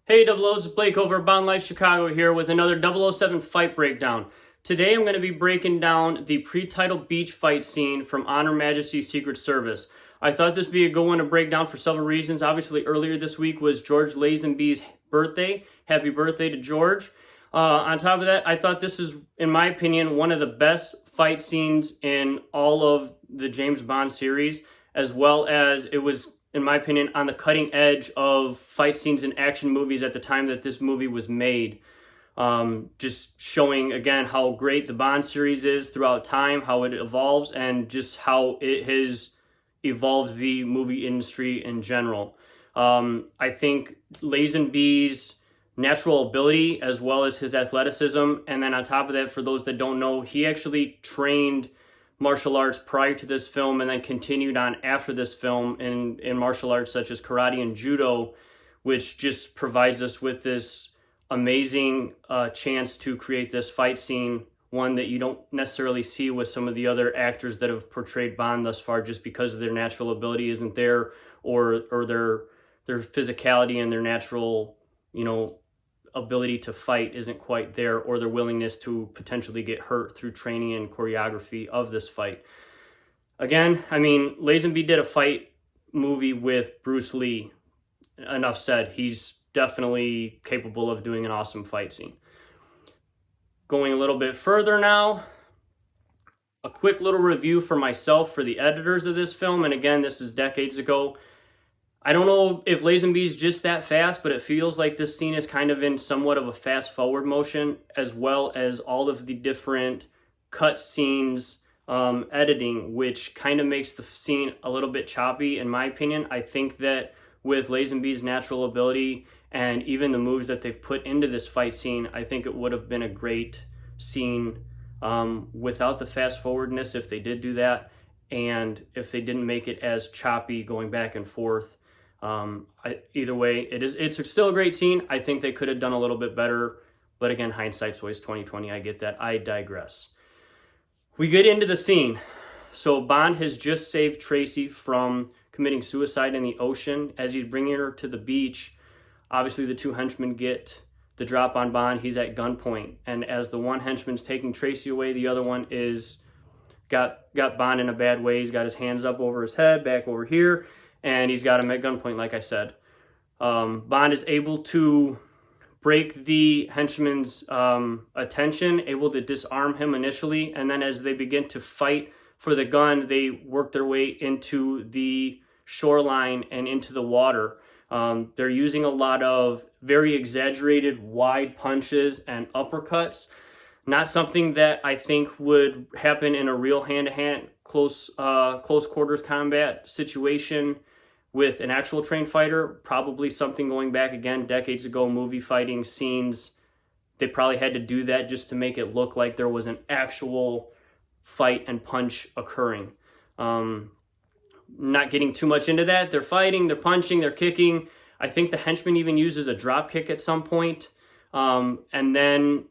Hey 00s, it's Blake over at Bond Life Chicago here with another 007 fight breakdown. Today I'm going to be breaking down the pre-title beach fight scene from Honor Majesty's Secret Service. I thought this would be a good one to break down for several reasons. Obviously earlier this week was George Lazenby's birthday. Happy birthday to George. On top of that, I thought this is, in my opinion, one of the best fight scenes in all of the James Bond series, as well as it was, in my opinion, on the cutting edge of fight scenes in action movies at the time that this movie was made. Just showing, again, how great the Bond series is throughout time, how it evolves, and just how it has evolved the movie industry in general. I think Lazenby's natural ability as well as his athleticism, and then on top of that, for those that don't know, he actually trained martial arts prior to this film and then continued on after this film in martial arts such as karate and judo, which just provides us with this amazing chance to create this fight scene, one that you don't necessarily see with some of the other actors that have portrayed Bond thus far, just because of their natural ability isn't there, or their physicality and their natural, ability to fight isn't quite there, or their willingness to potentially get hurt through training and choreography of this fight. Again, Lazenby did a fight movie with Bruce Lee. Enough said. He's definitely capable of doing an awesome fight scene. Going a little bit further now, a quick little review for myself, for the editors of this film, and again, this is decades ago. I don't know if Lazenby's just that fast, but it feels like this scene is kind of in somewhat of a fast forward motion, as well as all of the different cut scenes editing, which kind of makes the scene a little bit choppy, in my opinion. I think that with Lazenby's natural ability and even the moves that they've put into this fight scene, I think it would have been a great scene without the fast forwardness if they did do that, and if they didn't make it as choppy going back and forth. Either way, it's still a great scene. I think they could have done a little bit better, but again, hindsight's always 20/20. I get that. I digress. We get into the scene. So Bond has just saved Tracy from committing suicide in the ocean. As he's bringing her to the beach, obviously the two henchmen get the drop on Bond. He's at gunpoint, and as the one henchman's taking Tracy away, the other one is got Bond in a bad way. He's got his hands up over his head, back over here, and he's got him at gunpoint, like I said. Bond is able to break the henchman's attention, able to disarm him initially, and then as they begin to fight for the gun, they work their way into the shoreline and into the water. They're using a lot of very exaggerated wide punches and uppercuts. Not something that I think would happen in a real hand-to-hand close quarters combat situation with an actual trained fighter. Probably something going back, again, decades ago, movie fighting scenes. They probably had to do that just to make it look like there was an actual fight and punch occurring. Not getting too much into that. They're fighting, they're punching, they're kicking. I think the henchman even uses a drop kick at some point. And then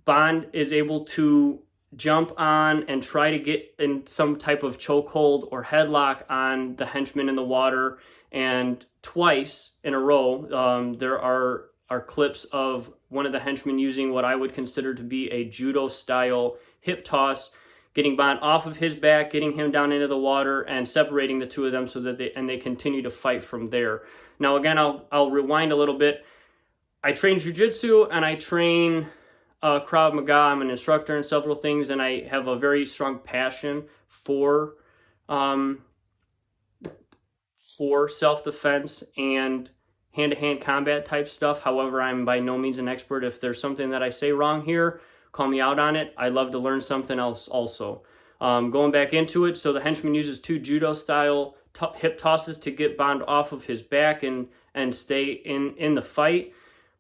Bond is able to jump on and try to get in some type of chokehold or headlock on the henchman in the water. And twice in a row, there are clips of one of the henchmen using what I would consider to be a judo-style hip toss, getting Bond off of his back, getting him down into the water, and separating the two of them so that they continue to fight from there. Now, again, I'll rewind a little bit. I train jiu-jitsu and I train Krav Maga. I'm an instructor in several things, and I have a very strong passion for self-defense and hand-to-hand combat type stuff. However, I'm by no means an expert. If there's something that I say wrong here, call me out on it. I'd love to learn something else also. Going back into it, so the henchman uses two judo-style hip tosses to get Bond off of his back and stay in the fight.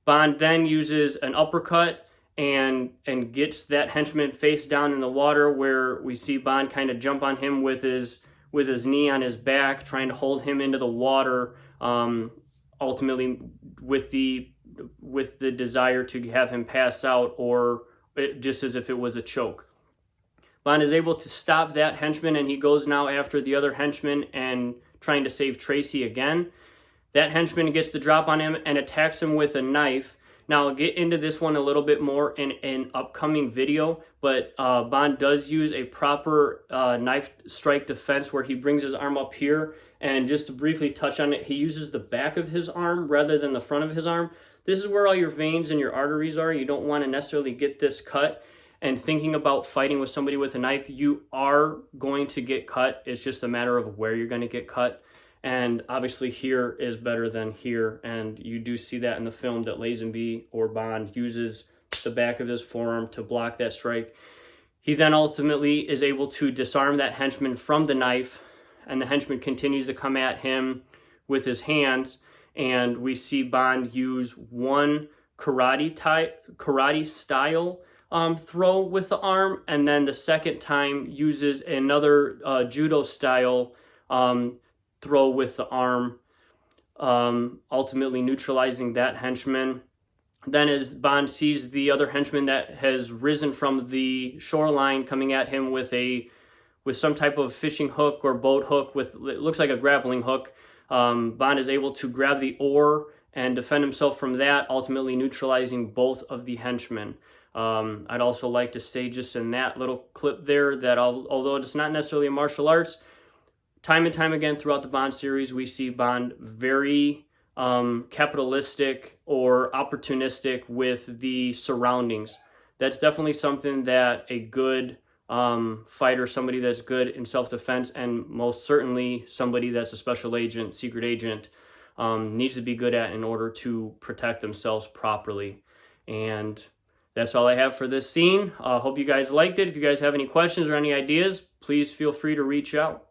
Bond then uses an uppercut and gets that henchman face down in the water, where we see Bond kind of jump on him with his knee on his back, trying to hold him into the water, ultimately with the desire to have him pass out, or just as if it was a choke. Bond is able to stop that henchman, and he goes now after the other henchman and trying to save Tracy again. That henchman gets the drop on him and attacks him with a knife. Now, I'll get into this one a little bit more in an upcoming video, but Bond does use a proper knife strike defense where he brings his arm up here, and just to briefly touch on it, he uses the back of his arm rather than the front of his arm. This is where all your veins and your arteries are. You don't want to necessarily get this cut. And thinking about fighting with somebody with a knife, you are going to get cut. It's just a matter of where you're going to get cut. And obviously here is better than here. And you do see that in the film that Lazenby or Bond uses the back of his forearm to block that strike. He then ultimately is able to disarm that henchman from the knife, and the henchman continues to come at him with his hands. And we see Bond use one karate style throw with the arm, and then the second time uses another judo style throw with the arm, ultimately neutralizing that henchman. Then as Bond sees the other henchman that has risen from the shoreline coming at him with some type of fishing hook or boat hook, with it looks like a grappling hook, Bond is able to grab the oar and defend himself from that, ultimately neutralizing both of the henchmen. I'd also like to say just in that little clip there that although it's not necessarily a martial arts, time and time again throughout the Bond series, we see Bond very capitalistic or opportunistic with the surroundings. That's definitely something that a good fighter, somebody that's good in self-defense, and most certainly somebody that's a special agent, secret agent, needs to be good at in order to protect themselves properly. And that's all I have for this scene. Hope you guys liked it. If you guys have any questions or any ideas, please feel free to reach out.